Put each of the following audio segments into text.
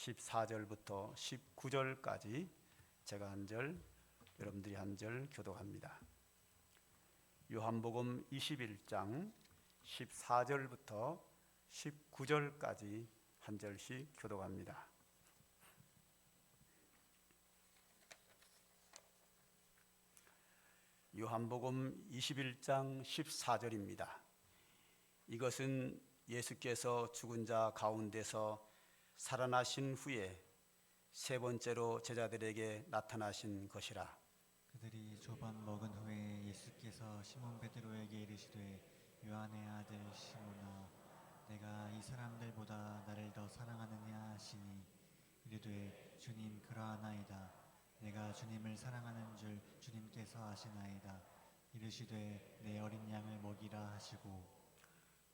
14절부터 19절까지 제가 한 절, 여러분들이 한 절 교독합니다. 요한복음 21장 14절부터 19절까지 한 절씩 교독합니다. 요한복음 21장 14절입니다. 이것은 예수께서 죽은 자 가운데서 살아나신 후에 세 번째로 제자들에게 나타나신 것이라. 그들이 조반 먹은 후에 예수께서 시몬 베드로에게 이르시되 요한의 아들 시몬아 내가 이 사람들보다 나를 더 사랑하느냐 하시니 이르되 주님 그러하나이다. 내가 주님을 사랑하는 줄 주님께서 아시나이다. 이르시되 내 어린 양을 먹이라 하시고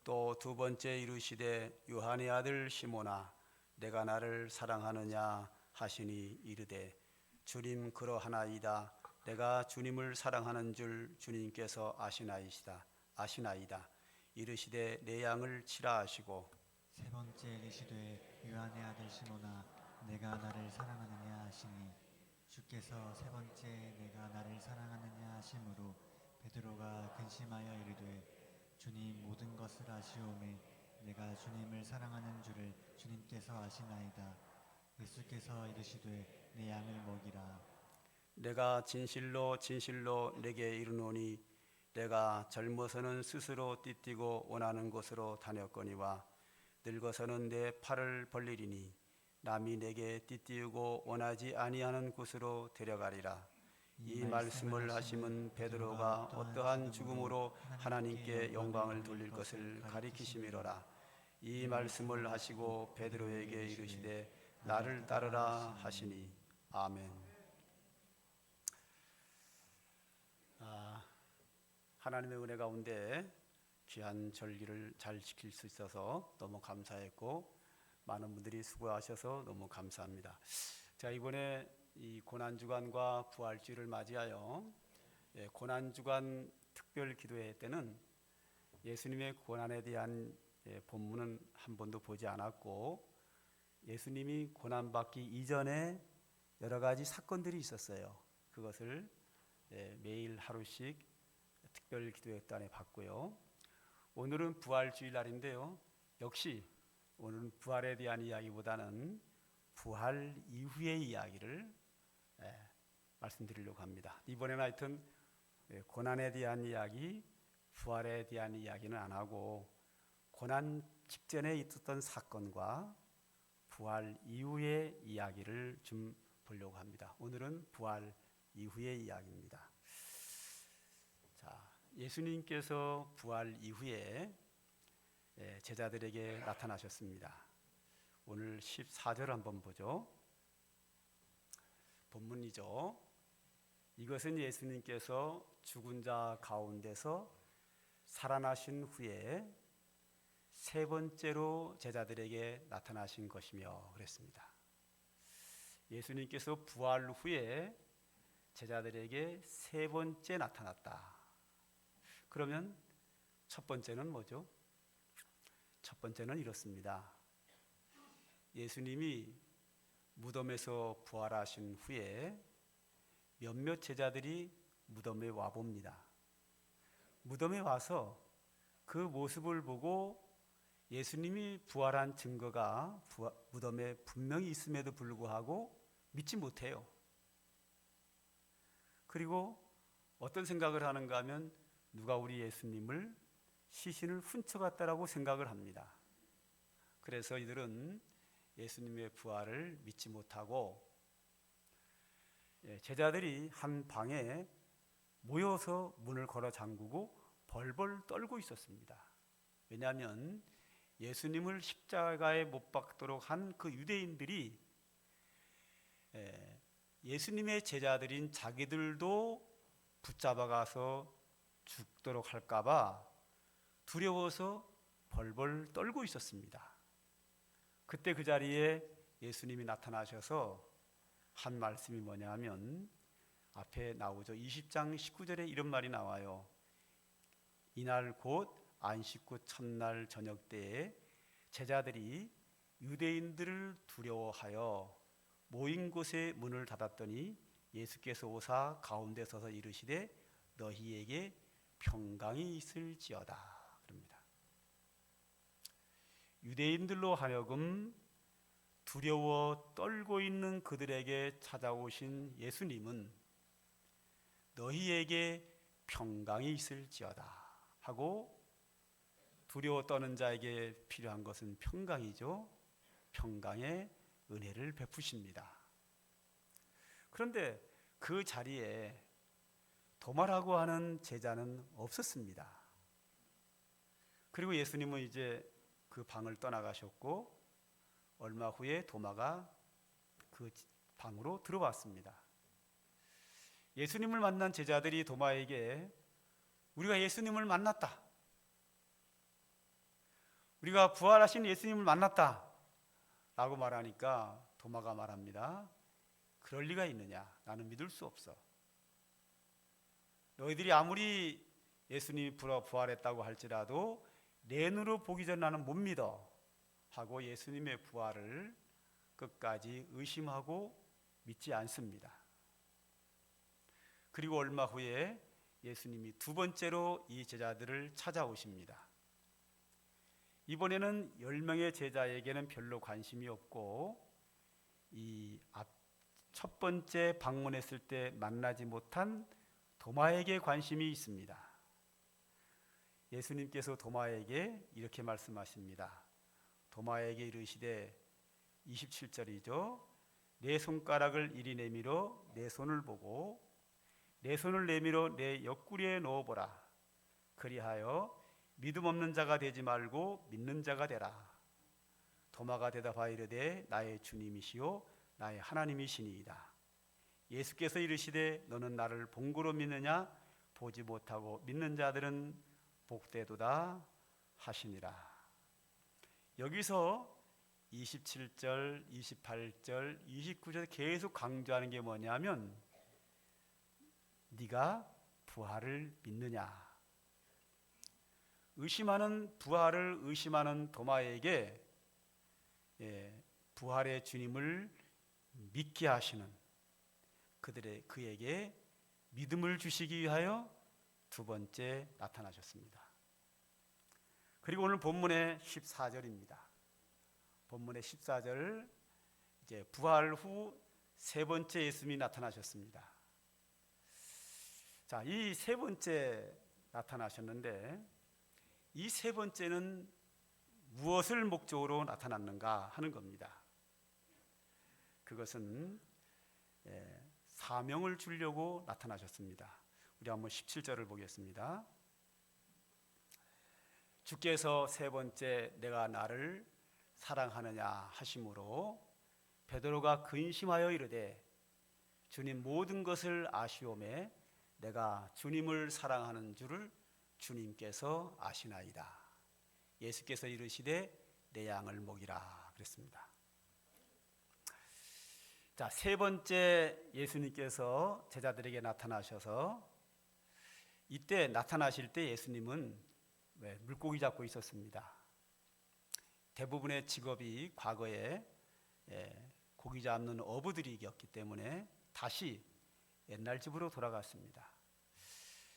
또 두 번째 이르시되 요한의 아들 시몬아 내가 나를 사랑하느냐 하시니 이르되 주님 그러하나이다. 내가 주님을 사랑하는 줄 주님께서 아시나이다. 이르시되 내 양을 치라 하시고 세 번째 이르시되 요한의 아들 시몬아 내가 나를 사랑하느냐 하시니 주께서 세 번째 내가 나를 사랑하느냐 하심으로 베드로가 근심하여 이르되 주님 모든 것을 아시오매 내가 주님을 사랑하는 줄을 주님께서 아시나이다. 예수께서 이르시되 내 양을 먹이라. 내가 진실로 진실로 내게 이르노니 내가 젊어서는 스스로 띠뛰고 원하는 곳으로 다녔거니와 늙어서는 내 팔을 벌리리니 남이 내게 띠띠우고 원하지 아니하는 곳으로 데려가리라. 이 말씀을 하심은 베드로가 어떠한 죽음으로 하나님께 영광을 돌릴 것을 가리키심이로라. 이 말씀을 하시고 베드로에게 이르시되 나를 따르라 하시니 아멘. 하나님의 은혜 가운데 귀한 절기를 잘 지킬 수 있어서 너무 감사했고 많은 분들이 수고하셔서 너무 감사합니다. 자, 이번에 이 고난주간과 부활주일을 맞이하여 고난주간 특별 기도회 때는 예수님의 고난에 대한 본문은 한 번도 보지 않았고 예수님이 고난받기 이전에 여러 가지 사건들이 있었어요. 그것을 매일 하루씩 특별 기도회 때에 봤고요. 오늘은 부활주일 날인데요. 역시 오늘은 부활에 대한 이야기보다는 부활 이후의 이야기를 말씀드리려고 합니다. 이번에는 하여튼 고난에 대한 이야기, 부활에 대한 이야기는 안 하고 고난 직전에 있었던 사건과 부활 이후의 이야기를 좀 보려고 합니다. 오늘은 부활 이후의 이야기입니다. 자, 예수님께서 부활 이후에 제자들에게 나타나셨습니다. 오늘 14절 한번 보죠. 본문이죠. 이것은 예수님께서 죽은 자 가운데서 살아나신 후에 세 번째로 제자들에게 나타나신 것이며 그랬습니다. 예수님께서 부활 후에 제자들에게 세 번째 나타났다. 그러면 첫 번째는 뭐죠? 첫 번째는 이렇습니다. 예수님이 무덤에서 부활하신 후에 몇몇 제자들이 무덤에 와봅니다. 무덤에 와서 그 모습을 보고 예수님이 부활한 증거가 무덤에 분명히 있음에도 불구하고 믿지 못해요. 그리고 어떤 생각을 하는가 하면 누가 우리 예수님을 시신을 훔쳐갔다라고 생각을 합니다. 그래서 이들은 예수님의 부활을 믿지 못하고 제자들이 한 방에 모여서 문을 걸어 잠그고 벌벌 떨고 있었습니다. 왜냐하면 예수님을 십자가에 못 박도록 한 그 유대인들이 예수님의 제자들인 자기들도 붙잡아가서 죽도록 할까봐 두려워서 벌벌 떨고 있었습니다. 그때 그 자리에 예수님이 나타나셔서 한 말씀이 뭐냐 하면 앞에 나오죠. 20장 19절에 이런 말이 나와요. 이날 곧 안식 후 첫날 저녁 때에 제자들이 유대인들을 두려워하여 모인 곳에 문을 닫았더니 예수께서 오사 가운데 서서 이르시되 너희에게 평강이 있을지어다 그럽니다. 유대인들로 하여금 두려워 떨고 있는 그들에게 찾아오신 예수님은 너희에게 평강이 있을지어다 하고, 두려워 떠는 자에게 필요한 것은 평강이죠. 평강의 은혜를 베푸십니다. 그런데 그 자리에 도마라고 하는 제자는 없었습니다. 그리고 예수님은 이제 그 방을 떠나가셨고 얼마 후에 도마가 그 방으로 들어왔습니다. 예수님을 만난 제자들이 도마에게 우리가 예수님을 만났다, 우리가 부활하신 예수님을 만났다 라고 말하니까 도마가 말합니다. 그럴 리가 있느냐, 나는 믿을 수 없어. 너희들이 아무리 예수님이 부활했다고 할지라도 내 눈으로 보기 전 나는 못 믿어 하고 예수님의 부활을 끝까지 의심하고 믿지 않습니다. 그리고 얼마 후에 예수님이 두 번째로 이 제자들을 찾아오십니다. 이번에는 10명의 제자에게는 별로 관심이 없고 이 첫 번째 방문했을 때 만나지 못한 도마에게 관심이 있습니다. 예수님께서 도마에게 이렇게 말씀하십니다. 도마에게 이르시되 27절이죠. 내 손가락을 이리 내밀어 내 손을 보고 내 손을 내밀어 내 옆구리에 넣어보라. 그리하여 믿음 없는 자가 되지 말고 믿는 자가 되라. 도마가 대답하여 이르되 나의 주님이시요 나의 하나님이시니이다. 예수께서 이르시되 너는 나를 본고로 믿느냐? 보지 못하고 믿는 자들은 복되도다 하시니라. 여기서 27절, 28절, 29절 계속 강조하는 게 뭐냐면 네가 부활을 믿느냐? 부활을 의심하는 도마에게 부활의 주님을 믿게 하시는 그에게 믿음을 주시기 위하여 두 번째 나타나셨습니다. 그리고 오늘 본문의 14절입니다. 본문의 14절, 이제 부활 후 세 번째 예수님이 나타나셨습니다. 자, 이 세 번째 나타나셨는데 이 세 번째는 무엇을 목적으로 나타났는가 하는 겁니다. 그것은 사명을 주려고 나타나셨습니다. 우리 한번 17절을 보겠습니다. 주께서 세 번째 내가 나를 사랑하느냐 하심으로 베드로가 근심하여 이르되 주님 모든 것을 아시오매 내가 주님을 사랑하는 줄을 주님께서 아시나이다. 예수께서 이르시되 내 양을 먹이라 그랬습니다. 자, 세 번째 예수님께서 제자들에게 나타나셔서 이때 나타나실 때 예수님은 물고기 잡고 있었습니다. 대부분의 직업이 과거에 고기 잡는 어부들이었기 때문에 다시 옛날 집으로 돌아갔습니다.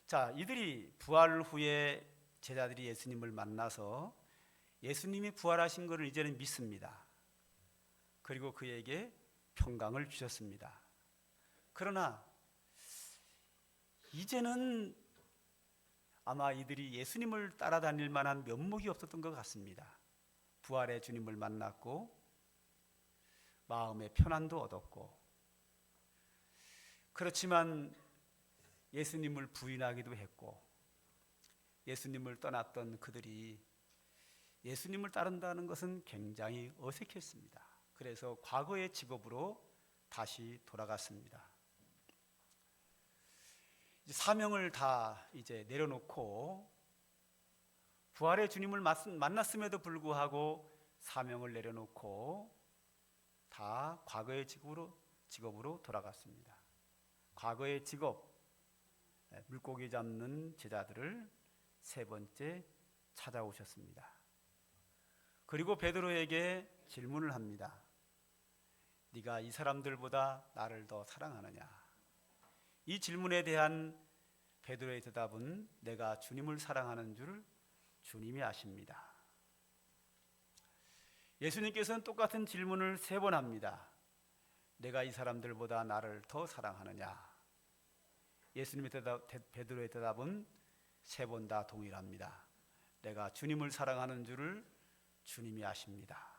자, 이들이 부활 후에 제자들이 예수님을 만나서 예수님이 부활하신 것을 이제는 믿습니다. 그리고 그에게 평강을 주셨습니다. 그러나 이제는 아마 이들이 예수님을 따라다닐 만한 면목이 없었던 것 같습니다. 부활의 주님을 만났고 마음의 편안도 얻었고, 그렇지만 예수님을 부인하기도 했고 예수님을 떠났던 그들이 예수님을 따른다는 것은 굉장히 어색했습니다. 그래서 과거의 직업으로 다시 돌아갔습니다. 사명을 다 이제 내려놓고 부활의 주님을 만났음에도 불구하고 사명을 내려놓고 다 과거의 직업으로 돌아갔습니다. 과거의 직업, 물고기 잡는 제자들을 세 번째 찾아오셨습니다. 그리고 베드로에게 질문을 합니다. 네가 이 사람들보다 나를 더 사랑하느냐? 이 질문에 대한 베드로의 대답은 내가 주님을 사랑하는 줄 주님이 아십니다. 예수님께서는 똑같은 질문을 3번 합니다. 내가 이 사람들보다 나를 더 사랑하느냐? 예수님의 대답, 베드로의 대답은 3번 다 동일합니다. 내가 주님을 사랑하는 줄을 주님이 아십니다.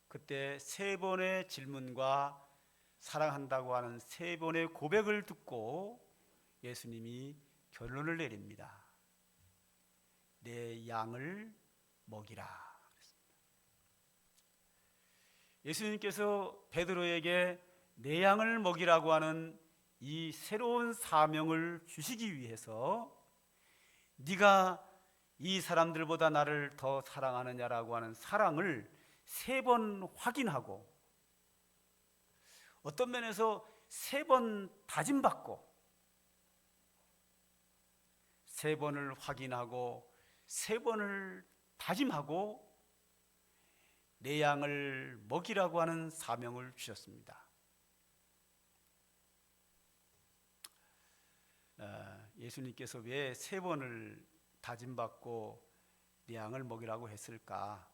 그때 3번의 질문과 사랑한다고 하는 3번의 고백을 듣고 예수님이 결론을 내립니다. 내 양을 먹이라. 예수님께서 베드로에게 내 양을 먹이라고 하는 이 새로운 사명을 주시기 위해서 네가 이 사람들보다 나를 더 사랑하느냐라고 하는 사랑을 3번 확인하고 어떤 면에서 3번 다짐받고 3번을 확인하고 3번을 다짐하고 내 양을 먹이라고 하는 사명을 주셨습니다. 예수님께서 왜 3번을 다짐받고 내 양을 먹이라고 했을까?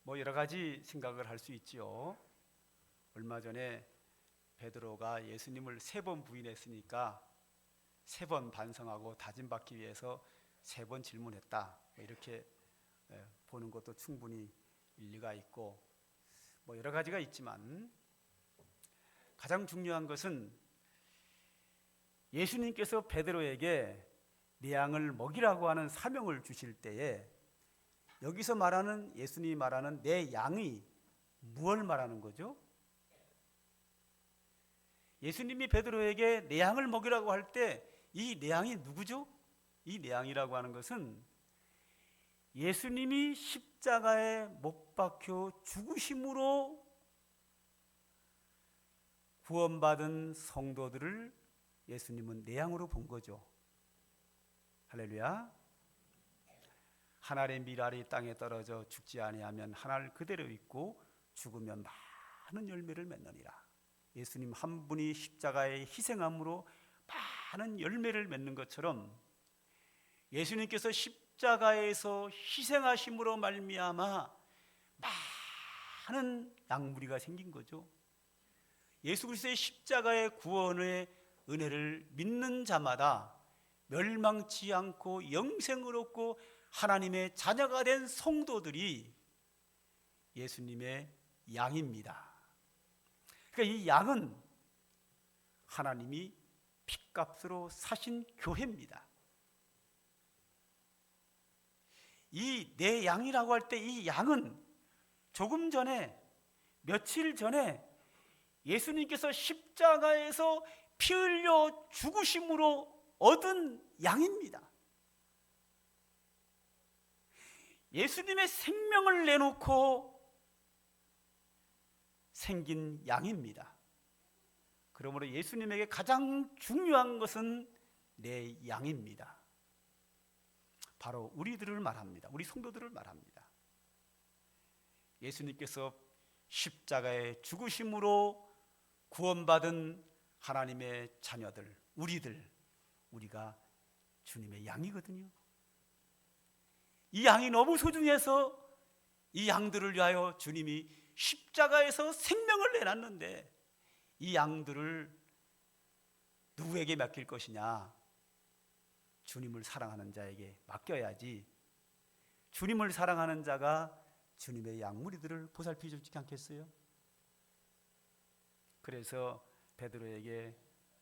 여러 가지 생각을 할 수 있지요. 얼마 전에 베드로가 예수님을 3번 부인했으니까 3번 반성하고 다짐받기 위해서 3번 질문했다. 이렇게 보는 것도 충분히 일리가 있고 여러 가지가 있지만 가장 중요한 것은 예수님께서 베드로에게 내 양을 먹이라고 하는 사명을 주실 때에 여기서 말하는 예수님이 말하는 내 양이 무엇을 말하는 거죠? 예수님이 베드로에게 내 양을 먹이라고 할 때 이 내 양이 누구죠? 이 내 양이라고 하는 것은 예수님이 십자가에 못 박혀 죽으심으로 구원받은 성도들을 예수님은 내 양으로 본 거죠. 할렐루야. 한 알의 밀알이 땅에 떨어져 죽지 아니하면 한 알 그대로 있고 죽으면 많은 열매를 맺느니라. 예수님 한 분이 십자가에 희생함으로 많은 열매를 맺는 것처럼 예수님께서 십자가에서 희생하심으로 말미암아 많은 양무리가 생긴 거죠. 예수 그리스도의 십자가의 구원의 은혜를 믿는 자마다 멸망치 않고 영생을 얻고 하나님의 자녀가 된 성도들이 예수님의 양입니다. 그러니까 이 양은 하나님이 핏값으로 사신 교회입니다. 이 내 양이라고 할 때 이 양은 조금 전에 며칠 전에 예수님께서 십자가에서 피 흘려 죽으심으로 얻은 양입니다. 예수님의 생명을 내놓고 생긴 양입니다. 그러므로 예수님에게 가장 중요한 것은 내 양입니다. 바로 우리들을 말합니다. 우리 성도들을 말합니다. 예수님께서 십자가의 죽으심으로 구원받은 하나님의 자녀들, 우리가 주님의 양이거든요. 이 양이 너무 소중해서 이 양들을 위하여 주님이 십자가에서 생명을 내놨는데 이 양들을 누구에게 맡길 것이냐? 주님을 사랑하는 자에게 맡겨야지. 주님을 사랑하는 자가 주님의 양무리들을 보살피 주지 않겠어요? 그래서 베드로에게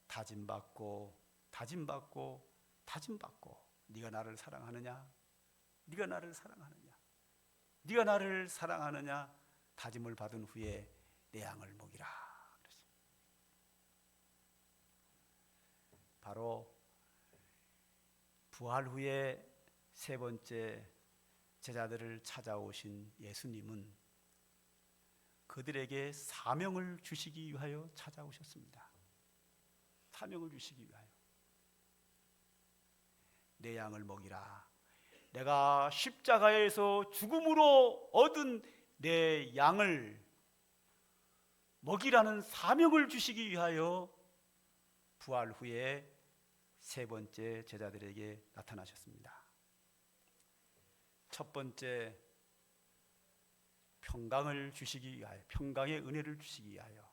다짐받고 네가 나를 사랑하느냐? 네가 나를 사랑하느냐? 네가 나를 사랑하느냐? 다짐을 받은 후에 내 양을 먹이라. 그랬습니다. 바로 부활 후에 3번째 제자들을 찾아오신 예수님은 그들에게 사명을 주시기 위하여 찾아오셨습니다. 사명을 주시기 위하여 내 양을 먹이라. 내가 십자가에서 죽음으로 얻은 내 양을 먹이라는 사명을 주시기 위하여 부활 후에 세 번째 제자들에게 나타나셨습니다. 첫 번째, 평강을 주시기 위하여, 평강의 은혜를 주시기 위하여.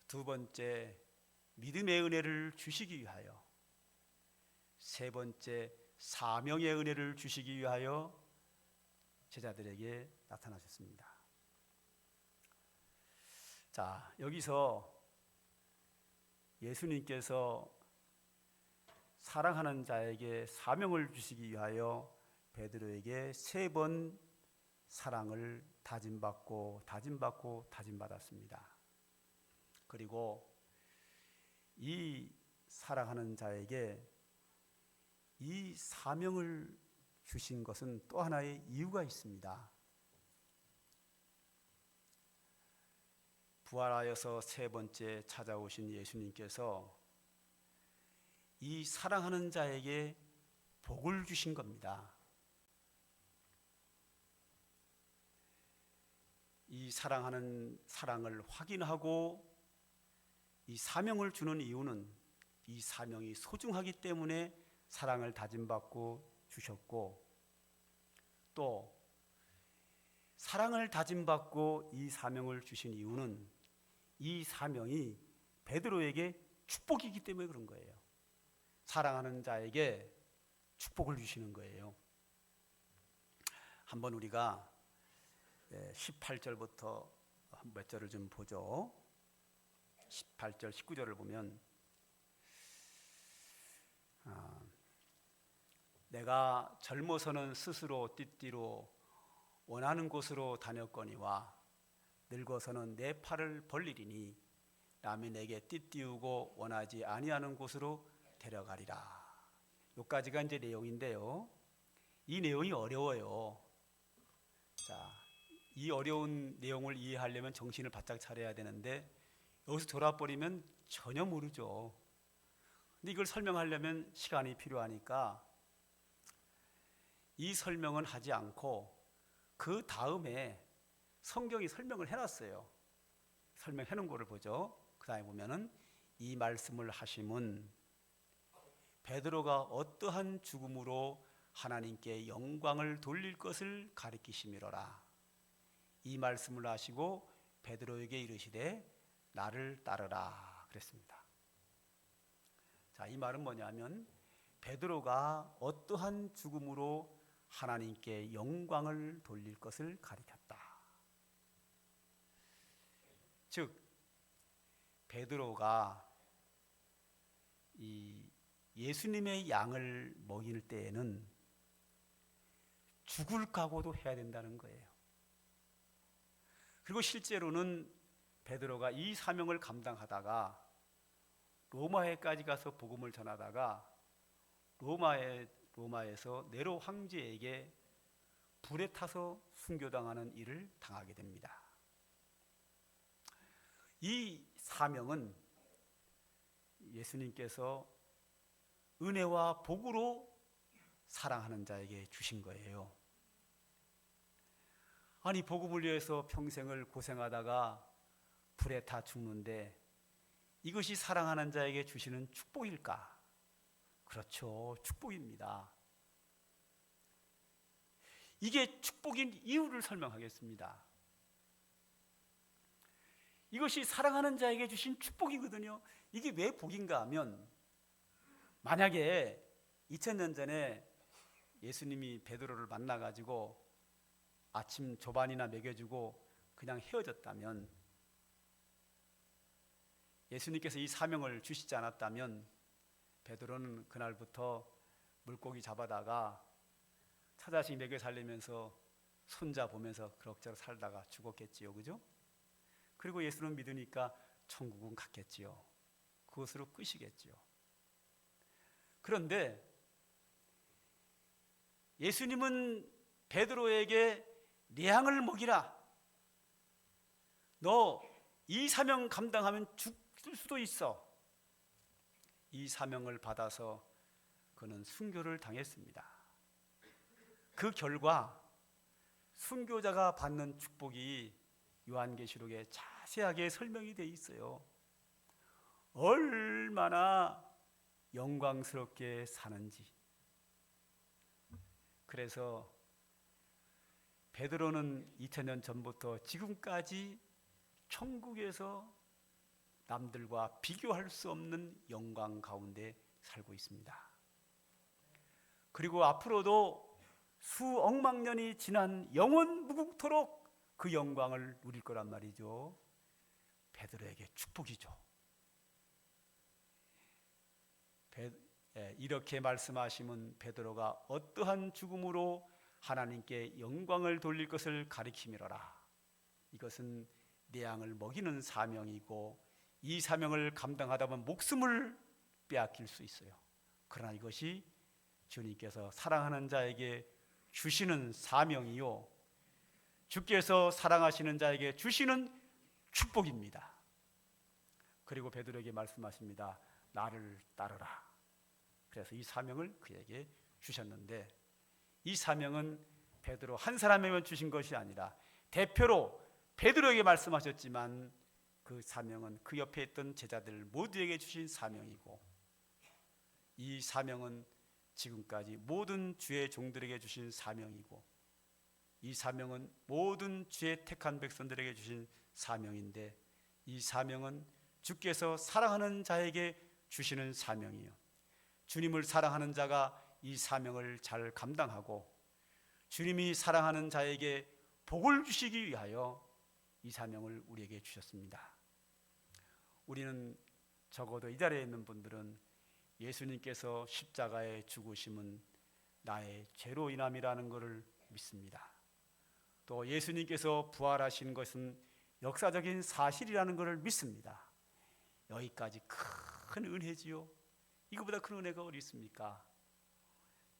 두 번째, 믿음의 은혜를 주시기 위하여. 세 번째, 사명의 은혜를 주시기 위하여 제자들에게 나타나셨습니다. 자, 여기서 예수님께서 사랑하는 자에게 사명을 주시기 위하여 베드로에게 세 번 사랑을 다짐받았습니다. 그리고 이 사랑하는 자에게 이 사명을 주신 것은 또 하나의 이유가 있습니다. 부활하여서 세 번째 찾아오신 예수님께서 이 사랑하는 자에게 복을 주신 겁니다. 이 사랑하는 사랑을 확인하고 이 사명을 주는 이유는 이 사명이 소중하기 때문에 사랑을 다짐받고 주셨고, 또 사랑을 다짐받고 이 사명을 주신 이유는 이 사명이 베드로에게 축복이기 때문에 그런 거예요. 사랑하는 자에게 축복을 주시는 거예요. 한번 우리가 18절부터 몇 절을 좀 보죠. 18절, 19절을 보면 내가 젊어서는 스스로 띠띠로 원하는 곳으로 다녔거니와 늙어서는 내 팔을 벌리리니 남이 내게 띠띠우고 원하지 아니하는 곳으로 데려가리라. 여기까지가 이제 내용인데요. 이 내용이 어려워요. 자, 이 어려운 내용을 이해하려면 정신을 바짝 차려야 되는데 여기서 돌아버리면 전혀 모르죠. 근데 이걸 설명하려면 시간이 필요하니까 이 설명은 하지 않고 그 다음에 성경이 설명을 해놨어요. 설명해놓은 거를 보죠. 그 다음에 보면은 이 말씀을 하심은 베드로가 어떠한 죽음으로 하나님께 영광을 돌릴 것을 가리키심이로라. 이 말씀을 하시고 베드로에게 이르시되 나를 따르라 그랬습니다. 자, 이 말은 뭐냐면 베드로가 어떠한 죽음으로 하나님께 영광을 돌릴 것을 가리켰다. 즉 베드로가 이 예수님의 양을 먹일 때에는 죽을 각오도 해야 된다는 거예요. 그리고 실제로는 베드로가 이 사명을 감당하다가 로마에까지 가서 복음을 전하다가 로마에서 네로 황제에게 불에 타서 순교당하는 일을 당하게 됩니다. 이 사명은 예수님께서 은혜와 복으로 사랑하는 자에게 주신 거예요. 아니, 복음을 위해서 평생을 고생하다가 불에 타 죽는데 이것이 사랑하는 자에게 주시는 축복일까? 그렇죠, 축복입니다. 이게 축복인 이유를 설명하겠습니다. 이것이 사랑하는 자에게 주신 축복이거든요. 이게 왜 복인가 하면, 만약에 2000년 전에 예수님이 베드로를 만나가지고 아침 조반이나 먹여주고 그냥 헤어졌다면, 예수님께서 이 사명을 주시지 않았다면 베드로는 그날부터 물고기 잡아다가 처자식 먹여 살리면서 손자 보면서 그럭저럭 살다가 죽었겠지요. 그죠? 그리고 예수는 믿으니까 천국은 갔겠지요. 그것으로 끝이겠지요. 그런데 예수님은 베드로에게 내 양을 먹이라. 너 이 사명 감당하면 죽을 수도 있어. 이 사명을 받아서 그는 순교를 당했습니다. 그 결과 순교자가 받는 축복이 요한계시록에 자세하게 설명이 되어 있어요. 얼마나 영광스럽게 사는지. 그래서 베드로는 2000년 전부터 지금까지 천국에서 남들과 비교할 수 없는 영광 가운데 살고 있습니다. 그리고 앞으로도 수억만 년이 지난 영원 무궁토록 그 영광을 누릴 거란 말이죠. 베드로에게 축복이죠. 이렇게 말씀하시면 베드로가 어떠한 죽음으로 하나님께 영광을 돌릴 것을 가리키미로라. 이것은 내 양을 먹이는 사명이고 이 사명을 감당하다 보면 목숨을 빼앗길 수 있어요. 그러나 이것이 주님께서 사랑하는 자에게 주시는 사명이요, 주께서 사랑하시는 자에게 주시는 축복입니다. 그리고 베드로에게 말씀하십니다. 나를 따르라. 그래서 이 사명을 그에게 주셨는데, 이 사명은 베드로 한 사람에게만 주신 것이 아니라 대표로 베드로에게 말씀하셨지만 그 사명은 그 옆에 있던 제자들 모두에게 주신 사명이고, 이 사명은 지금까지 모든 주의 종들에게 주신 사명이고, 이 사명은 모든 주의 택한 백성들에게 주신 사명인데, 이 사명은 주께서 사랑하는 자에게 주시는 사명이요, 주님을 사랑하는 자가 이 사명을 잘 감당하고 주님이 사랑하는 자에게 복을 주시기 위하여 이 사명을 우리에게 주셨습니다. 우리는 적어도 이 자리에 있는 분들은 예수님께서 십자가에 죽으심은 나의 죄로 인함이라는 것을 믿습니다. 또 예수님께서 부활하신 것은 역사적인 사실이라는 것을 믿습니다. 여기까지 큰 은혜지요. 이거보다 큰 은혜가 어디 있습니까?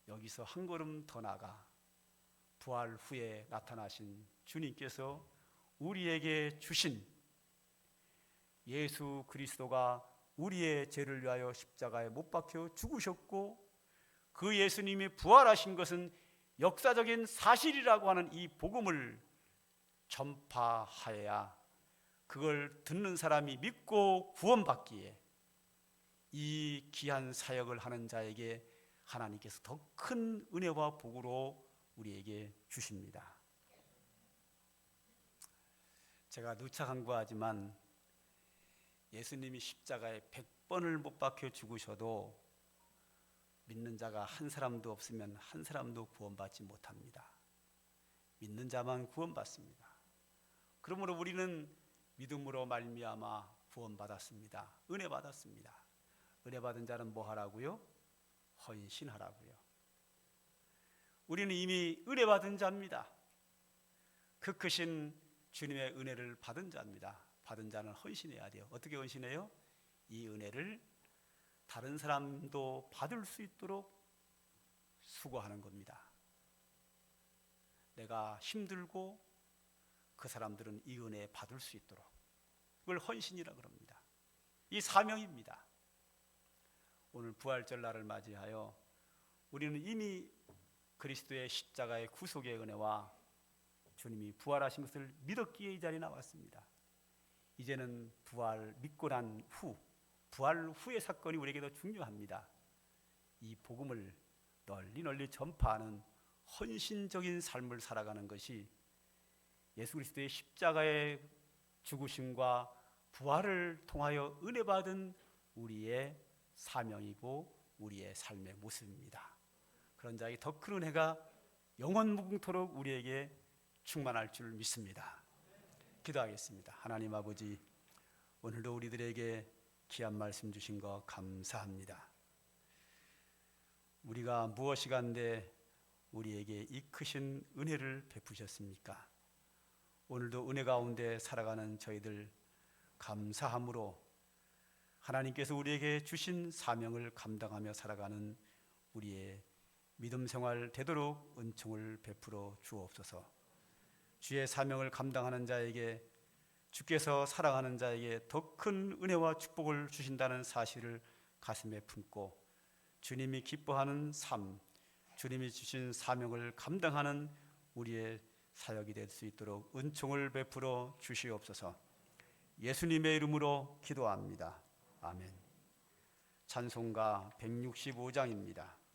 여기서 한 걸음 더 나가 부활 후에 나타나신 주님께서 우리에게 주신 예수 그리스도가 우리의 죄를 위하여 십자가에 못 박혀 죽으셨고, 그 예수님이 부활하신 것은 역사적인 사실이라고 하는 이 복음을 전파하여야 그걸 듣는 사람이 믿고 구원받기에 이 귀한 사역을 하는 자에게 하나님께서 더 큰 은혜와 복으로 우리에게 주십니다. 제가 누차 강조하지만 예수님이 십자가에 100번을 못 박혀 죽으셔도 믿는 자가 한 사람도 없으면 한 사람도 구원받지 못합니다. 믿는 자만 구원받습니다. 그러므로 우리는 믿음으로 말미암아 구원받았습니다. 은혜 받았습니다. 은혜 받은 자는 뭐 하라고요? 헌신하라고요. 우리는 이미 은혜 받은 자입니다. 그 크신 주님의 은혜를 받은 자입니다. 받은 자는 헌신해야 돼요. 어떻게 헌신해요? 이 은혜를 다른 사람도 받을 수 있도록 수고하는 겁니다. 내가 힘들고 그 사람들은 이 은혜 받을 수 있도록, 그걸 헌신이라고 합니다. 이 사명입니다. 오늘 부활절 날을 맞이하여 우리는 이미 그리스도의 십자가의 구속의 은혜와 주님이 부활하신 것을 믿었기에 이 자리에 나왔습니다. 이제는 부활 믿고 난 후, 부활 후의 사건이 우리에게 더 중요합니다. 이 복음을 널리 전파하는 헌신적인 삶을 살아가는 것이 예수 그리스도의 십자가의 죽으심과 부활을 통하여 은혜 받은 우리의 사명이고 우리의 삶의 모습입니다. 그런 자에게 더 큰 은혜가 영원 무궁토록 우리에게 충만할 줄 믿습니다. 기도하겠습니다. 하나님 아버지, 오늘도 우리들에게 귀한 말씀 주신 것 감사합니다. 우리가 무엇이 간데 우리에게 이 크신 은혜를 베푸셨습니까? 오늘도 은혜 가운데 살아가는 저희들 감사함으로 하나님께서 우리에게 주신 사명을 감당하며 살아가는 우리의 믿음 생활 되도록 은총을 베풀어 주옵소서. 주의 사명을 감당하는 자에게, 주께서 사랑하는 자에게 더 큰 은혜와 축복을 주신다는 사실을 가슴에 품고 주님이 기뻐하는 삶, 주님이 주신 사명을 감당하는 우리의 사역이 될 수 있도록 은총을 베풀어 주시옵소서. 예수님의 이름으로 기도합니다. 아멘. 찬송가 165장입니다.